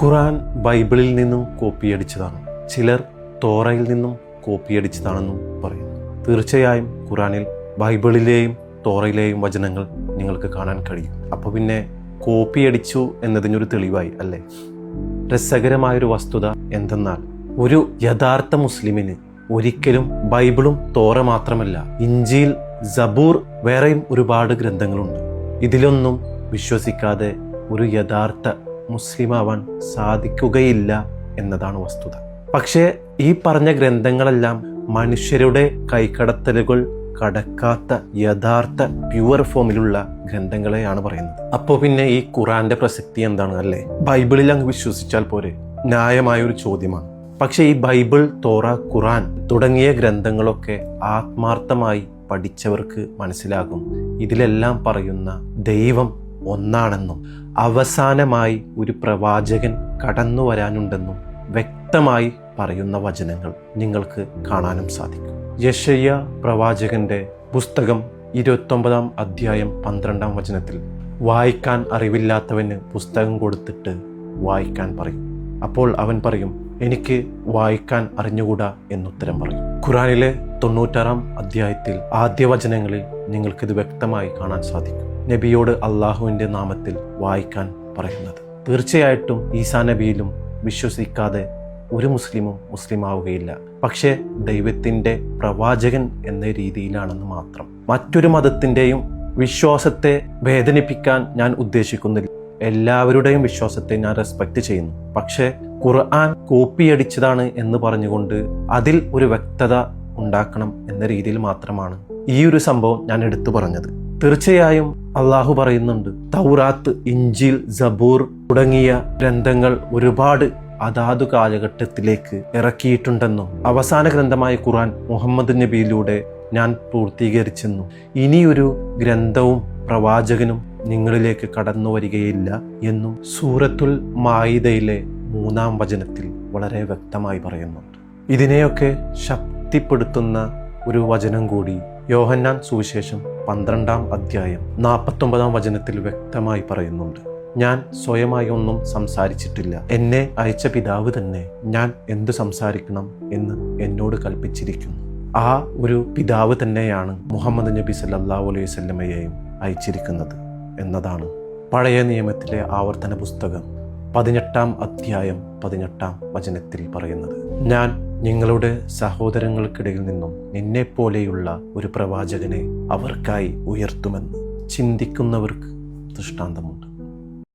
ഖുർആൻ ബൈബിളിൽ നിന്നും കോപ്പിയടിച്ചതാണ്, ചിലർ തോറയിൽ നിന്നും കോപ്പിയടിച്ചതാണെന്നും പറയുന്നു. തീർച്ചയായും ഖുർആനിൽ ബൈബിളിലെയും തോറയിലെയും വചനങ്ങൾ നിങ്ങൾക്ക് കാണാൻ കഴിയും. അപ്പോൾ പിന്നെ കോപ്പിയടിച്ചു എന്നതിനൊരു തെളിവായി അല്ലേ? രസകരമായൊരു വസ്തുത എന്തെന്നാൽ, ഒരു യഥാർത്ഥ മുസ്ലിമിന് ഒരിക്കലും ബൈബിളും തോറ മാത്രമല്ല, ഇഞ്ചീൽ, സബൂർ, വേറെയും ഒരുപാട് ഗ്രന്ഥങ്ങളുണ്ട്. ഇതിലൊന്നും വിശ്വസിക്കാതെ ഒരു യഥാർത്ഥ മുസ്ലിമാവാൻ സാധിക്കുകയില്ല എന്നതാണ് വസ്തുത. പക്ഷേ ഈ പറഞ്ഞ ഗ്രന്ഥങ്ങളെല്ലാം മനുഷ്യരുടെ കൈക്കടത്തലുകൾ കടക്കാത്ത യഥാർത്ഥ പ്യുവർ ഫോമിലുള്ള ഗ്രന്ഥങ്ങളെയാണ് പറയുന്നത്. അപ്പോൾ പിന്നെ ഈ ഖുറാന്റെ പ്രസക്തി എന്താണ് അല്ലേ? ബൈബിളിൽ അങ്ങ് വിശ്വസിച്ചാൽ പോരെ? ന്യായമായൊരു ചോദ്യമാണ്. പക്ഷേ ഈ ബൈബിൾ, തോറ, ഖുറാൻ തുടങ്ങിയ ഗ്രന്ഥങ്ങളൊക്കെ ആത്മാർത്ഥമായി പഠിച്ചവർക്ക് മനസ്സിലാകും ഇതിലെല്ലാം പറയുന്ന ദൈവം ഒന്നാണെന്നും അവസാനമായി ഒരു പ്രവാചകൻ കടന്നു വരാനുണ്ടെന്നും വ്യക്തമായി പറയുന്ന വചനങ്ങൾ നിങ്ങൾക്ക് കാണാനും സാധിക്കും. യെശയ്യ പ്രവാചകന്റെ പുസ്തകം 29 അധ്യായം 12 വചനത്തിൽ, വായിക്കാൻ അറിവില്ലാത്തവന് പുസ്തകം കൊടുത്തിട്ട് വായിക്കാൻ പറയും. അപ്പോൾ അവൻ പറയും, എനിക്ക് വായിക്കാൻ അറിഞ്ഞുകൂടാ എന്നുത്തരം പറയും. ഖുറാനിലെ 96 അധ്യായത്തിൽ ആദ്യ വചനങ്ങളിൽ നിങ്ങൾക്കിത് വ്യക്തമായി കാണാൻ സാധിക്കും. നബിയോട് അള്ളാഹുവിൻ്റെ നാമത്തിൽ വായിക്കാൻ പറയുന്നത്. തീർച്ചയായിട്ടും ഈസാ നബിയിലും വിശ്വസിക്കാതെ ഒരു മുസ്ലിമും മുസ്ലിമാവുകയില്ല. പക്ഷേ ദൈവത്തിൻ്റെ പ്രവാചകൻ എന്ന രീതിയിലാണെന്ന് മാത്രം. മറ്റൊരു മതത്തിൻ്റെയും വിശ്വാസത്തെ വേദനിപ്പിക്കാൻ ഞാൻ ഉദ്ദേശിക്കുന്നില്ല. എല്ലാവരുടെയും വിശ്വാസത്തെ ഞാൻ റെസ്പെക്റ്റ് ചെയ്യുന്നു. പക്ഷേ ഖുർആൻ കോപ്പിയടിച്ചതാണ് എന്ന് പറഞ്ഞുകൊണ്ട് അതിൽ ഒരു വ്യക്തത ഉണ്ടാക്കണം എന്ന രീതിയിൽ മാത്രമാണ് ഈ ഒരു സംഭവം ഞാൻ എടുത്തു പറഞ്ഞത്. തീർച്ചയായും അള്ളാഹു പറയുന്നുണ്ട്, തൗറാത്ത്, ഇഞ്ചീൽ, സബൂർ തുടങ്ങിയ ഗ്രന്ഥങ്ങൾ ഒരുപാട് അതാതു കാലഘട്ടത്തിലേക്ക് ഇറക്കിയിട്ടുണ്ടെന്നും അവസാന ഗ്രന്ഥമായ ഖുർആൻ മുഹമ്മദ് നബിയിലൂടെ ഞാൻ പൂർത്തീകരിച്ചെന്നും ഇനിയൊരു ഗ്രന്ഥവും പ്രവാചകനും നിങ്ങളിലേക്ക് കടന്നു വരികയില്ല എന്നും സൂറത്തുൽ മാഇദയിലെ 3 വചനത്തിൽ വളരെ വ്യക്തമായി പറയുന്നുണ്ട്. ഇതിനെയൊക്കെ ശക്തിപ്പെടുത്തുന്ന ഒരു വചനം കൂടി യോഹന്നാൻ സുവിശേഷം 12 അധ്യായം 49 വചനത്തിൽ വ്യക്തമായി പറയുന്നുണ്ട്. ഞാൻ സ്വയമായി ഒന്നും സംസാരിച്ചിട്ടില്ല, എന്നെ അയച്ച പിതാവ് തന്നെ ഞാൻ എന്തു സംസാരിക്കണം എന്ന് എന്നോട് കൽപ്പിച്ചിരിക്കുന്നു. ആ ഒരു പിതാവ് തന്നെയാണ് മുഹമ്മദ് നബി സല്ലല്ലാഹു അലൈഹി വസല്ലമയെയും അയച്ചിരിക്കുന്നത് എന്നതാണ് പഴയ നിയമത്തിലെ ആവർത്തന പുസ്തകം 18 അധ്യായം 18 വചനത്തിൽ പറയുന്നത്. ഞാൻ നിങ്ങളുടെ സഹോദരങ്ങൾക്കിടയിൽ നിന്നും നിന്നെപ്പോലെയുള്ള ഒരു പ്രവാചകനെ അവർക്കായി ഉയർത്തുമെന്ന് ചിന്തിക്കുന്നവർക്ക് ദൃഷ്ടാന്തമുണ്ട്.